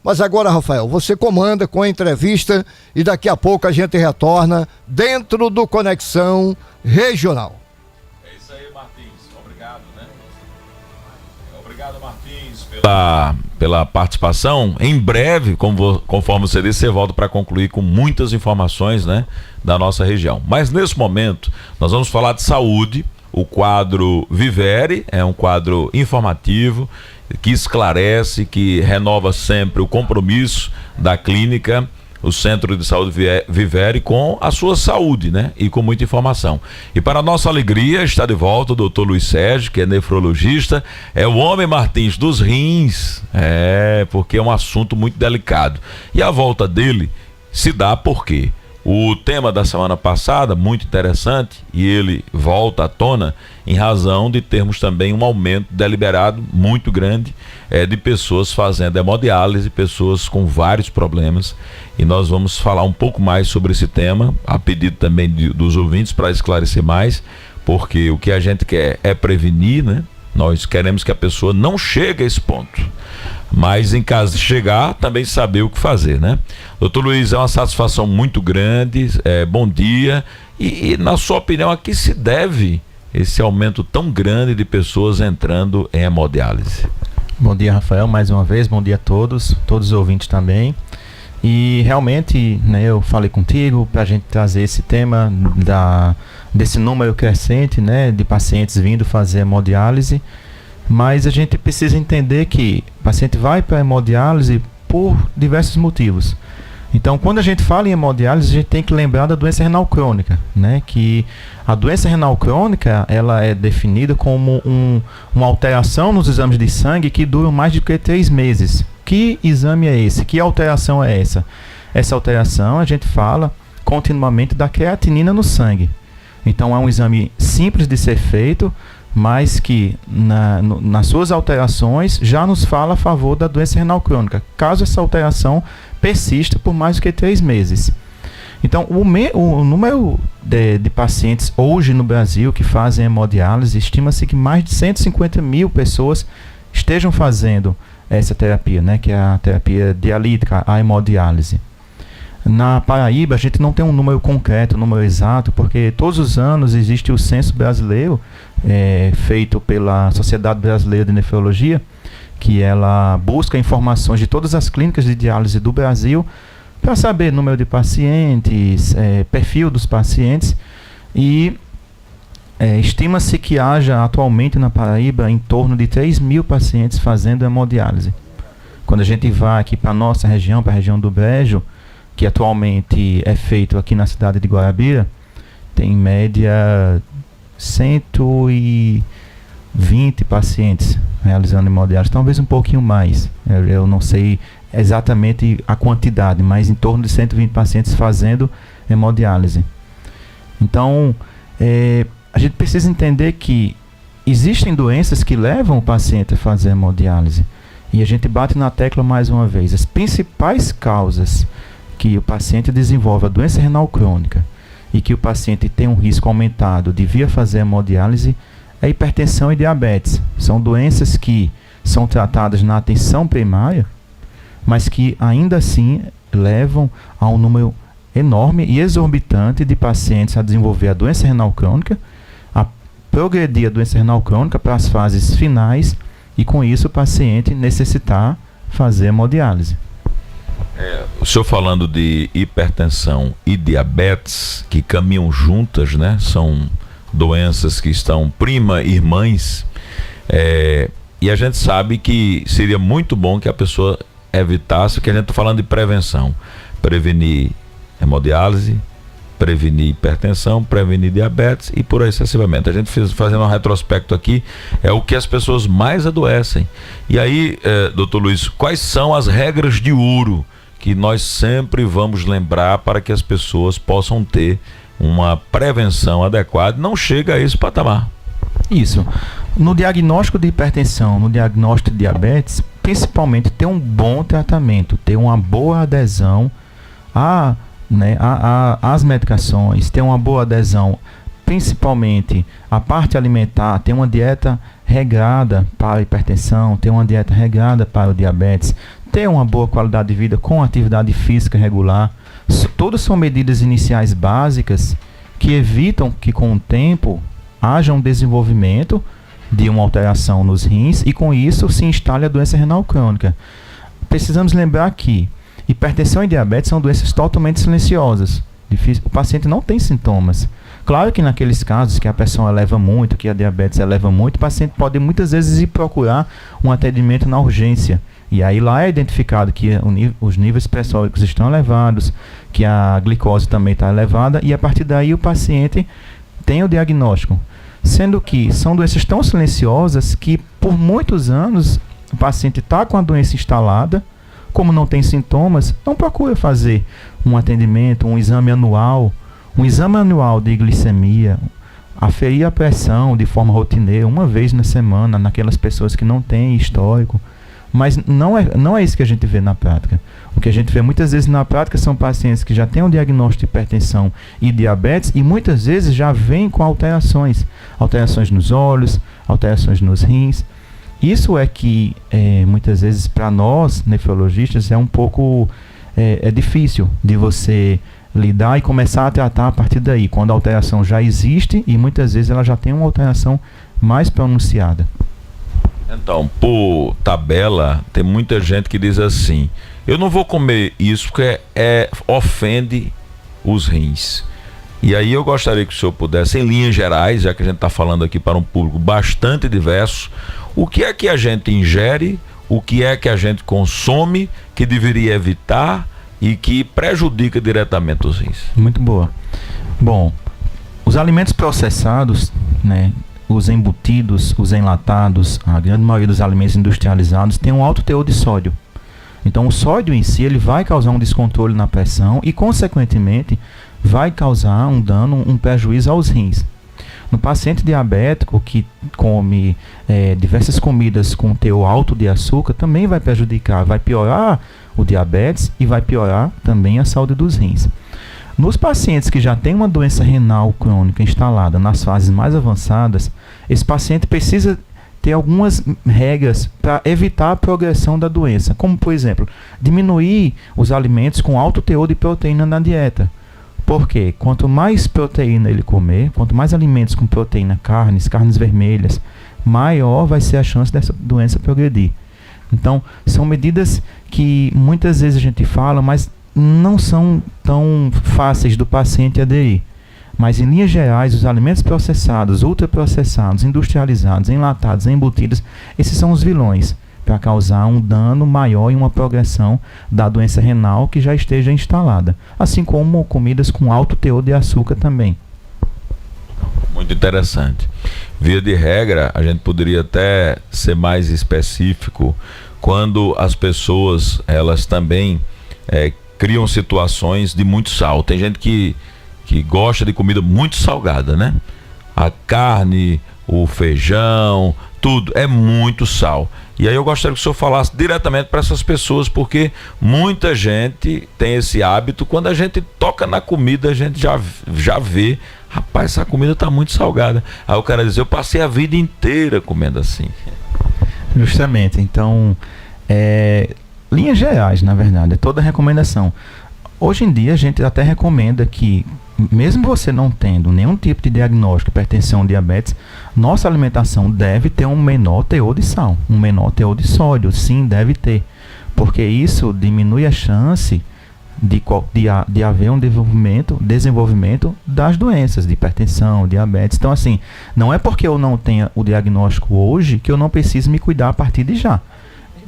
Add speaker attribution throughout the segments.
Speaker 1: Mas agora, Rafael, você comanda com a entrevista e daqui a pouco a gente retorna dentro do Conexão Regional.
Speaker 2: É isso aí, Martins. Obrigado, né? Obrigado, Martins, pela participação. Em breve, conforme você disse, você volta para concluir com muitas informações, né, da nossa região. Mas nesse momento, nós vamos falar de saúde. O quadro Vivere é um quadro informativo que esclarece, que renova sempre o compromisso da clínica, o Centro de Saúde Vivere, com a sua saúde, né? E com muita informação. E para nossa alegria, está de volta o doutor Luiz Sérgio, que é nefrologista, é o homem, Martins, dos rins, porque é um assunto muito delicado. E a volta dele se dá por quê? O tema da semana passada, muito interessante, e ele volta à tona em razão de termos também um aumento deliberado muito grande de pessoas fazendo hemodiálise, pessoas com vários problemas, e nós vamos falar um pouco mais sobre esse tema, a pedido também dos ouvintes para esclarecer mais, porque o que a gente quer é prevenir, né? Nós queremos que a pessoa não chegue a esse ponto, mas em caso de chegar, também saber o que fazer, né? Doutor Luiz, é uma satisfação muito grande, bom dia, e na sua opinião, a que se deve esse aumento tão grande de pessoas entrando em hemodiálise?
Speaker 3: Bom dia, Rafael, mais uma vez, bom dia a todos os ouvintes também. E realmente, né, eu falei contigo para a gente trazer esse tema desse número crescente, né, de pacientes vindo fazer hemodiálise, mas a gente precisa entender que o paciente vai para a hemodiálise por diversos motivos. Então, quando a gente fala em hemodiálise, a gente tem que lembrar da doença renal crônica, né, que a doença renal crônica, ela é definida como uma alteração nos exames de sangue que duram mais de 3 meses. Que exame é esse? Que alteração é essa? Essa alteração, a gente fala continuamente da creatinina no sangue. Então, é um exame simples de ser feito, mas que nas suas alterações já nos fala a favor da doença renal crônica, caso essa alteração persista por mais do que 3 meses. Então, o número de pacientes hoje no Brasil que fazem hemodiálise, estima-se que mais de 150 mil pessoas estejam fazendo essa terapia, né, que é a terapia dialítica, a hemodiálise. Na Paraíba, a gente não tem um número concreto, um número exato, porque todos os anos existe o censo brasileiro, feito pela Sociedade Brasileira de Nefrologia, que ela busca informações de todas as clínicas de diálise do Brasil para saber número de pacientes, perfil dos pacientes, e estima-se que haja atualmente na Paraíba em torno de 3 mil pacientes fazendo hemodiálise. Quando a gente vai aqui para a nossa região, para a região do Brejo, que atualmente é feito aqui na cidade de Guarabira, tem em média 120 pacientes realizando hemodiálise, talvez um pouquinho mais. Eu não sei exatamente a quantidade, mas em torno de 120 pacientes fazendo hemodiálise. Então, a gente precisa entender que existem doenças que levam o paciente a fazer hemodiálise. E a gente bate na tecla mais uma vez. As principais causas que o paciente desenvolve a doença renal crônica e que o paciente tem um risco aumentado de vir a fazer hemodiálise é hipertensão e diabetes. São doenças que são tratadas na atenção primária, mas que ainda assim levam a um número enorme e exorbitante de pacientes a desenvolver a doença renal crônica, a progredir a doença renal crônica para as fases finais e com isso o paciente necessitar fazer hemodiálise.
Speaker 2: O senhor falando de hipertensão e diabetes, que caminham juntas, né? São doenças que estão irmãs, e a gente sabe que seria muito bom que a pessoa evitasse, que a gente está falando de prevenção, prevenir hemodiálise, prevenir hipertensão, prevenir diabetes e por aí sucessivamente. A gente fazendo um retrospecto aqui, é o que as pessoas mais adoecem. E aí, doutor Luiz, quais são as regras de ouro que nós sempre vamos lembrar para que as pessoas possam ter uma prevenção adequada e não chega a esse patamar?
Speaker 3: Isso. No diagnóstico de hipertensão, no diagnóstico de diabetes, principalmente ter um bom tratamento, ter uma boa adesão às medicações, ter uma boa adesão principalmente a parte alimentar, ter uma dieta regrada para a hipertensão, ter uma dieta regrada para o diabetes, ter uma boa qualidade de vida com atividade física regular, todas são medidas iniciais básicas que evitam que com o tempo haja um desenvolvimento de uma alteração nos rins e com isso se instale a doença renal crônica. Precisamos lembrar que hipertensão e diabetes são doenças totalmente silenciosas. O paciente não tem sintomas. Claro que naqueles casos que a pressão eleva muito, que a diabetes eleva muito, o paciente pode muitas vezes ir procurar um atendimento na urgência. E aí lá é identificado que os níveis pressóricos estão elevados, que a glicose também está elevada, e a partir daí o paciente tem o diagnóstico. Sendo que são doenças tão silenciosas que por muitos anos o paciente está com a doença instalada, como não tem sintomas, não procura fazer um atendimento, um exame anual de glicemia, aferir a pressão de forma rotineira, uma vez na semana, naquelas pessoas que não têm histórico. Mas não é isso que a gente vê na prática. O que a gente vê muitas vezes na prática são pacientes que já têm um diagnóstico de hipertensão e diabetes e muitas vezes já vêm com alterações nos olhos, alterações nos rins. Isso é que muitas vezes para nós, nefrologistas, é um pouco difícil de você lidar e começar a tratar a partir daí, quando a alteração já existe e muitas vezes ela já tem uma alteração mais pronunciada.
Speaker 2: Então, por tabela, tem muita gente que diz assim: eu não vou comer isso porque ofende os rins. E aí eu gostaria que o senhor pudesse, em linhas gerais, já que a gente está falando aqui para um público bastante diverso, o que é que a gente ingere, o que é que a gente consome que deveria evitar e que prejudica diretamente os rins?
Speaker 3: Muito boa. Bom, os alimentos processados, né, os embutidos, os enlatados, a grande maioria dos alimentos industrializados tem um alto teor de sódio. Então o sódio em si ele vai causar um descontrole na pressão e consequentemente vai causar um dano, um prejuízo aos rins. No paciente diabético que come diversas comidas com teor alto de açúcar também vai prejudicar, vai piorar o diabetes e vai piorar também a saúde dos rins. Nos pacientes que já têm uma doença renal crônica instalada nas fases mais avançadas, esse paciente precisa ter algumas regras para evitar a progressão da doença, como por exemplo, diminuir os alimentos com alto teor de proteína na dieta. Porque quanto mais proteína ele comer, quanto mais alimentos com proteína, carnes vermelhas, maior vai ser a chance dessa doença progredir. Então, são medidas que muitas vezes a gente fala, mas não são tão fáceis do paciente aderir. Mas, em linhas gerais, os alimentos processados, ultraprocessados, industrializados, enlatados, embutidos, esses são os vilões para causar um dano maior e uma progressão da doença renal que já esteja instalada. Assim como comidas com alto teor de açúcar também.
Speaker 2: Muito interessante. Via de regra, a gente poderia até ser mais específico quando as pessoas, elas também criam situações de muito sal. Tem gente que gosta de comida muito salgada, né? A carne, o feijão, tudo é muito sal. E aí eu gostaria que o senhor falasse diretamente para essas pessoas, porque muita gente tem esse hábito, quando a gente toca na comida, a gente já vê, rapaz, essa comida está muito salgada. Aí o cara diz, eu passei a vida inteira comendo assim.
Speaker 3: Justamente, então, linhas gerais, na verdade, é toda recomendação. Hoje em dia a gente até recomenda que, mesmo você não tendo nenhum tipo de diagnóstico, hipertensão, diabetes, nossa alimentação deve ter um menor teor de sal, um menor teor de sódio, sim, deve ter, porque isso diminui a chance de haver um desenvolvimento das doenças, de hipertensão, diabetes. Então, assim, não é porque eu não tenha o diagnóstico hoje que eu não preciso me cuidar a partir de já.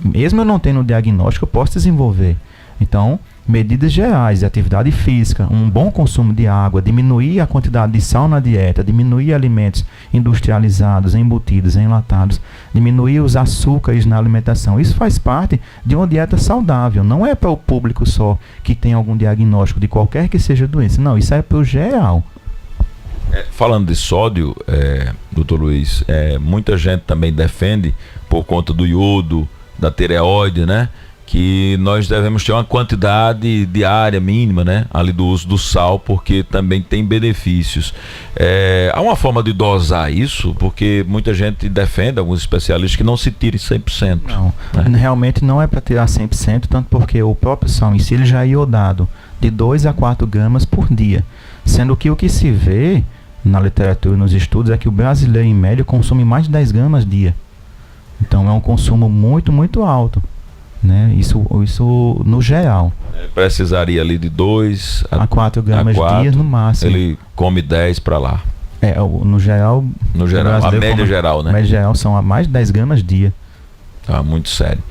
Speaker 3: Mesmo eu não tendo o diagnóstico, eu posso desenvolver. Então, medidas gerais de atividade física, um bom consumo de água, diminuir a quantidade de sal na dieta, diminuir alimentos industrializados, embutidos, enlatados, diminuir os açúcares na alimentação. Isso faz parte de uma dieta saudável. Não é para o público só que tem algum diagnóstico de qualquer que seja doença. Não, isso é para o geral.
Speaker 2: Falando de sódio, doutor Luiz, muita gente também defende, por conta do iodo, da tireoide, né? que nós devemos ter uma quantidade diária mínima, né, ali do uso do sal, porque também tem benefícios. Há uma forma de dosar isso, porque muita gente defende, alguns especialistas, que não se tire 100%.
Speaker 3: Não,
Speaker 2: né?
Speaker 3: Realmente não é para tirar 100%, tanto porque o próprio sal em si ele já é iodado de 2 a 4 gramas por dia, sendo que o que se vê na literatura e nos estudos é que o brasileiro em média consome mais de 10 gramas dia. Então é um consumo muito, muito alto, né? Isso no geral.
Speaker 2: Precisaria ali de 2
Speaker 3: a 4 gramas dia no máximo.
Speaker 2: Ele come 10 para lá.
Speaker 3: No geral.
Speaker 2: No geral, a média geral, né?
Speaker 3: A média geral são a mais de 10 gramas dia.
Speaker 2: Muito sério.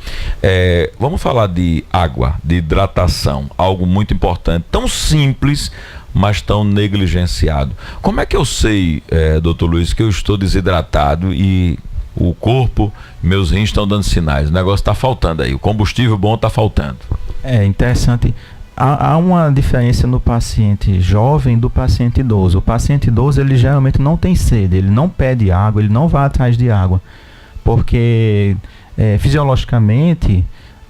Speaker 2: Vamos falar de água, de hidratação, algo muito importante, tão simples, mas tão negligenciado. Como é que eu sei, doutor Luiz, que eu estou desidratado e o corpo, meus rins estão dando sinais? O negócio está faltando aí, o combustível bom está faltando. É
Speaker 3: interessante. Há uma diferença no paciente jovem do paciente idoso. O paciente idoso, ele geralmente não tem sede, ele não pede água, ele não vai atrás de água, porque fisiologicamente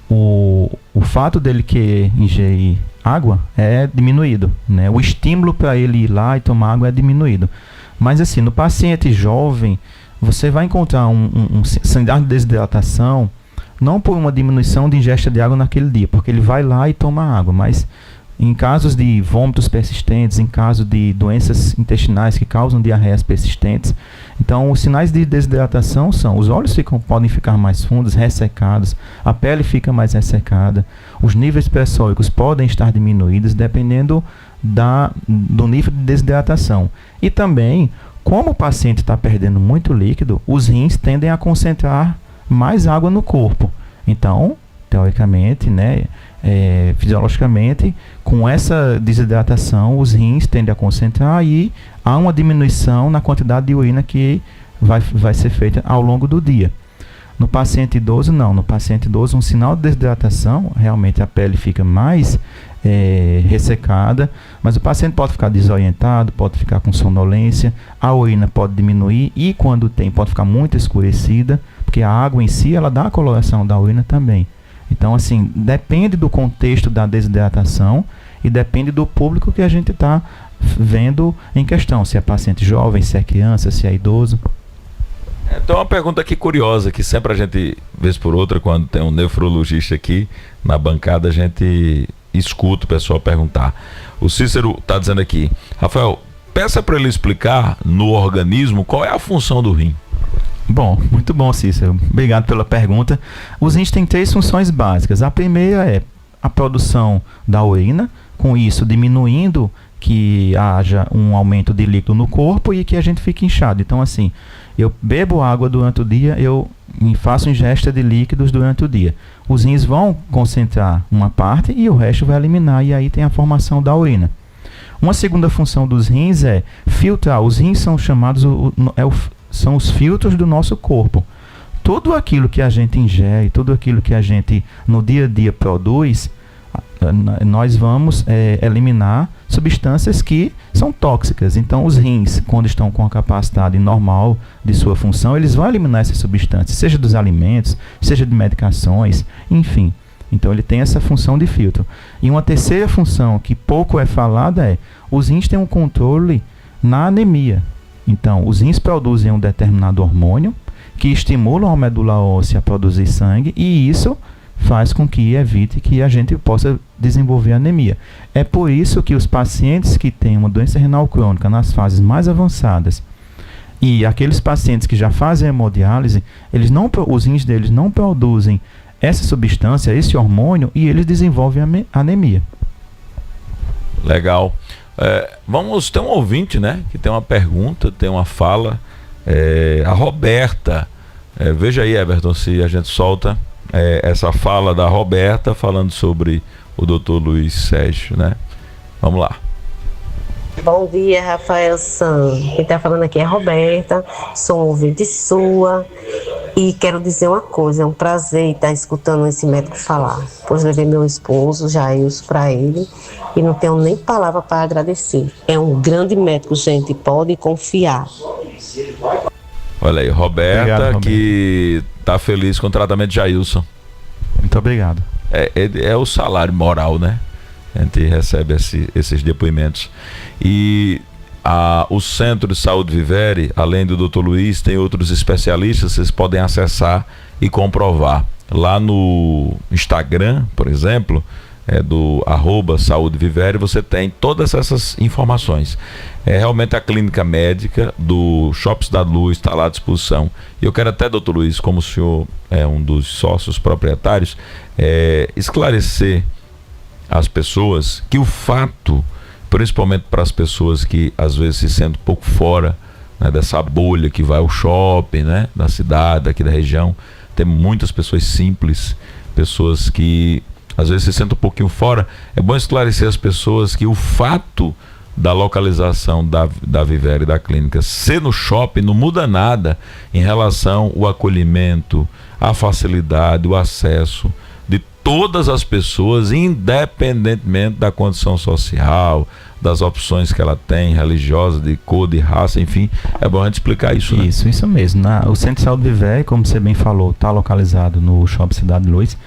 Speaker 3: o fato dele que ingerir água é diminuído, né? O estímulo para ele ir lá e tomar água é diminuído. Mas assim, no paciente jovem, você vai encontrar um sinal de desidratação, não por uma diminuição de ingesta de água naquele dia, porque ele vai lá e toma água, mas em casos de vômitos persistentes, em caso de doenças intestinais que causam diarreias persistentes. Então, os sinais de desidratação são: os olhos podem ficar mais fundos, ressecados, a pele fica mais ressecada, os níveis pressóricos podem estar diminuídos dependendo do nível de desidratação. E também, como o paciente está perdendo muito líquido, os rins tendem a concentrar mais água no corpo. Então, teoricamente, né, fisiologicamente, com essa desidratação, os rins tendem a concentrar e há uma diminuição na quantidade de urina que vai ser feita ao longo do dia. No paciente idoso, não. No paciente idoso, um sinal de desidratação, realmente a pele fica mais ressecada, mas o paciente pode ficar desorientado, pode ficar com sonolência, a urina pode diminuir e, quando tem, pode ficar muito escurecida, porque a água em si, ela dá a coloração da urina também. Então, assim, depende do contexto da desidratação e depende do público que a gente está vendo em questão, se é paciente jovem, se é criança, se é idoso.
Speaker 2: Então, uma pergunta aqui curiosa, que sempre a gente, vez por outra, quando tem um nefrologista aqui na bancada, a gente escuta o pessoal perguntar. O Cícero está dizendo aqui: Rafael, peça para ele explicar no organismo qual é a função do rim.
Speaker 3: Bom, muito bom, Cícero. Obrigado pela pergunta. Os rins têm 3 funções básicas. A primeira é a produção da urina, com isso diminuindo que haja um aumento de líquido no corpo e que a gente fique inchado. Então, assim, eu bebo água durante o dia, eu faço ingesta de líquidos durante o dia. Os rins vão concentrar uma parte e o resto vai eliminar, e aí tem a formação da urina. Uma segunda função dos rins é filtrar. Os rins são chamados, são os filtros do nosso corpo. Tudo aquilo que a gente ingere, tudo aquilo que a gente no dia a dia produz, nós vamos eliminar substâncias que são tóxicas. Então, os rins, quando estão com a capacidade normal de sua função, eles vão eliminar essas substâncias, seja dos alimentos, seja de medicações, enfim. Então, ele tem essa função de filtro. E uma terceira função que pouco é falada é: os rins têm um controle na anemia. Então, os rins produzem um determinado hormônio que estimula a medula óssea a produzir sangue, e isso faz com que evite que a gente possa desenvolver anemia. É por isso que os pacientes que têm uma doença renal crônica nas fases mais avançadas e aqueles pacientes que já fazem hemodiálise, os rins deles não produzem essa substância, esse hormônio, e eles desenvolvem anemia.
Speaker 2: Legal. Vamos ter um ouvinte, né, que tem uma pergunta, tem uma fala. A Roberta. Veja aí, Everton, se a gente solta essa fala da Roberta falando sobre o Dr. Luiz Sérgio, né? Vamos lá.
Speaker 4: Bom dia, Rafael San. Quem está falando aqui é a Roberta, sou um ouvinte sua e quero dizer uma coisa: é um prazer estar escutando esse médico falar, pois levei meu esposo, Jailson, para ele e não tenho nem palavra para agradecer. É um grande médico, gente, pode confiar.
Speaker 2: Olha aí, Roberta. Obrigado, que está feliz com o tratamento de Jailson.
Speaker 3: Muito obrigado.
Speaker 2: é o salário moral, né? A gente recebe esses depoimentos. E o Centro de Saúde Vivere, além do Dr. Luiz, tem outros especialistas, vocês podem acessar e comprovar. Lá no Instagram, por exemplo, do @saudevivere, você tem todas essas informações. Realmente a clínica médica do Shopping Cidade Luz está lá à disposição. E eu quero até, doutor Luiz, como o senhor é um dos sócios proprietários, esclarecer às pessoas que o fato, principalmente para as pessoas que às vezes se sentem um pouco fora, né, dessa bolha que vai ao shopping, né, da cidade, aqui da região, tem muitas pessoas simples, pessoas que às vezes se sentem um pouquinho fora. É bom esclarecer às pessoas que o fato da localização da Vivere e da clínica ser no shopping não muda nada em relação ao acolhimento, a facilidade, o acesso de todas as pessoas, independentemente da condição social, das opções que ela tem, religiosa, de cor, de raça, enfim. É bom a gente explicar isso, né?
Speaker 3: Isso mesmo. O Centro de Saúde Vivere, como você bem falou, está localizado no Shopping Cidade Luz.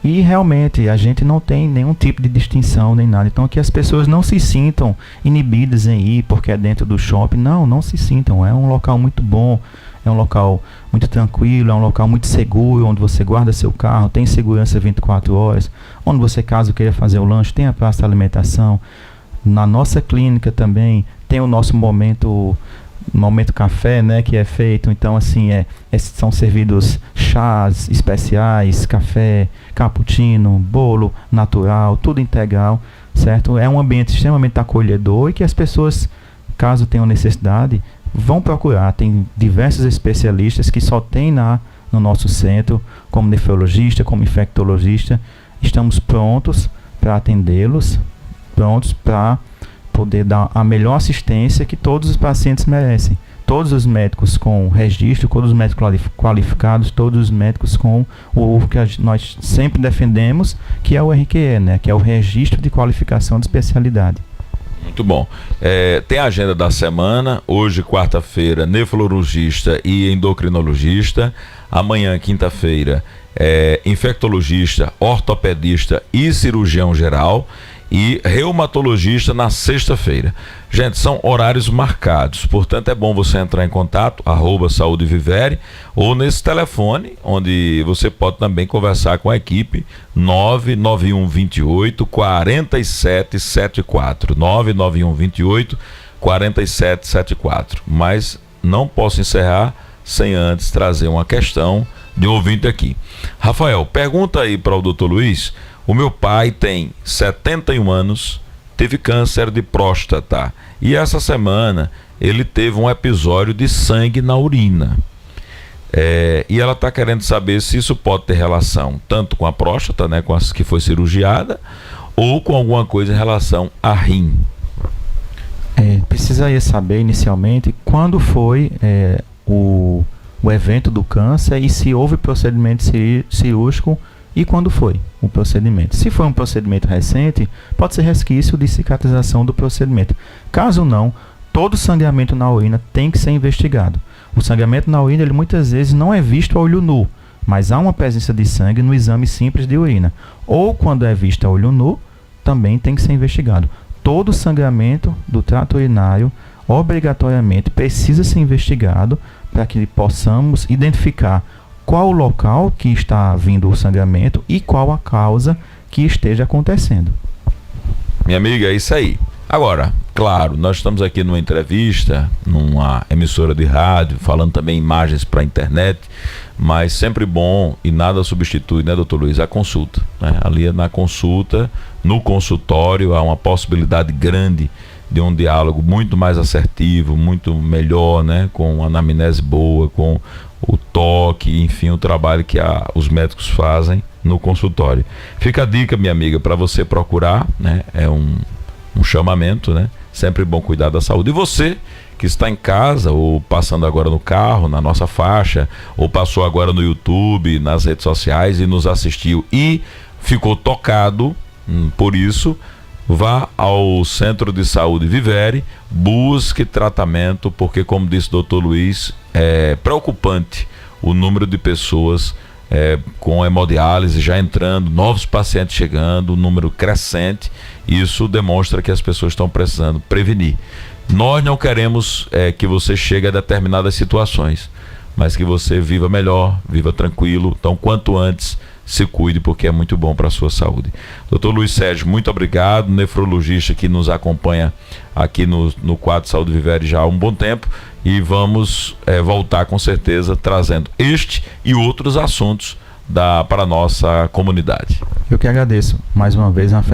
Speaker 3: E realmente a gente não tem nenhum tipo de distinção nem nada. Então que as pessoas não se sintam inibidas em ir porque é dentro do shopping. Não se sintam. É um local muito bom, é um local muito tranquilo, é um local muito seguro, onde você guarda seu carro, tem segurança 24 horas, onde você, caso queira fazer o lanche, tem a praça de alimentação. Na nossa clínica também tem o nosso momento café, né, que é feito. Então assim, são servidos chás especiais, café, cappuccino, bolo natural, tudo integral, certo? É um ambiente extremamente acolhedor e que as pessoas, caso tenham necessidade, vão procurar. Tem diversos especialistas que só tem no nosso centro, como nefrologista, como infectologista. Estamos prontos para atendê-los, prontos para poder dar a melhor assistência que todos os pacientes merecem. Todos os médicos com registro, todos os médicos qualificados, todos os médicos com o que nós sempre defendemos, que é o RQE, né? Que é o Registro de Qualificação de Especialidade.
Speaker 2: Muito bom. Tem a agenda da semana. Hoje, quarta-feira, nefrologista e endocrinologista. Amanhã, quinta-feira, infectologista, ortopedista e cirurgião geral. E reumatologista na sexta-feira. Gente, são horários marcados, portanto é bom você entrar em contato, @saudevivere, ou nesse telefone, onde você pode também conversar com a equipe, 99128 4774, 99128 4774. Mas não posso encerrar sem antes trazer uma questão de um ouvinte aqui. Rafael, pergunta aí para o doutor Luiz. O meu pai tem 71 anos, teve câncer de próstata e essa semana ele teve um episódio de sangue na urina. E ela está querendo saber se isso pode ter relação tanto com a próstata, né, com as que foi cirurgiada, ou com alguma coisa em relação a rim.
Speaker 3: Precisaria saber inicialmente quando foi o evento do câncer e se houve procedimento cirúrgico e quando foi o procedimento. Se foi um procedimento recente, pode ser resquício de cicatrização do procedimento. Caso não, todo sangramento na urina tem que ser investigado. O sangramento na urina, ele muitas vezes não é visto a olho nu, mas há uma presença de sangue no exame simples de urina. Ou quando é visto a olho nu, também tem que ser investigado. Todo sangramento do trato urinário, obrigatoriamente, precisa ser investigado para que possamos identificar qual o local que está vindo o sangramento e qual a causa que esteja acontecendo.
Speaker 2: Minha amiga, é isso aí. Agora, claro, nós estamos aqui numa entrevista, numa emissora de rádio, falando também imagens para a internet, mas sempre bom e nada substitui, né, doutor Luiz, a consulta, né? Ali é na consulta, no consultório, há uma possibilidade grande de um diálogo muito mais assertivo, muito melhor, né, com uma anamnese boa, com o toque, enfim, o trabalho que os médicos fazem no consultório. Fica a dica, minha amiga, para você procurar, né? É um chamamento, né? Sempre bom cuidar da saúde. E você que está em casa ou passando agora no carro, na nossa faixa, ou passou agora no YouTube, nas redes sociais e nos assistiu e ficou tocado por isso, vá ao Centro de Saúde Vivere, busque tratamento, porque, como disse o doutor Luiz, é preocupante o número de pessoas com hemodiálise já entrando, novos pacientes chegando, um número crescente. Isso demonstra que as pessoas estão precisando prevenir. Nós não queremos que você chegue a determinadas situações, mas que você viva melhor, viva tranquilo. Então, quanto antes, se cuide, porque é muito bom para a sua saúde. Dr. Luiz Sérgio, muito obrigado, nefrologista que nos acompanha aqui no quadro Saúde Vivere já há um bom tempo, e vamos voltar com certeza trazendo este e outros assuntos para a nossa comunidade.
Speaker 3: Eu que agradeço mais uma vez, Rafael.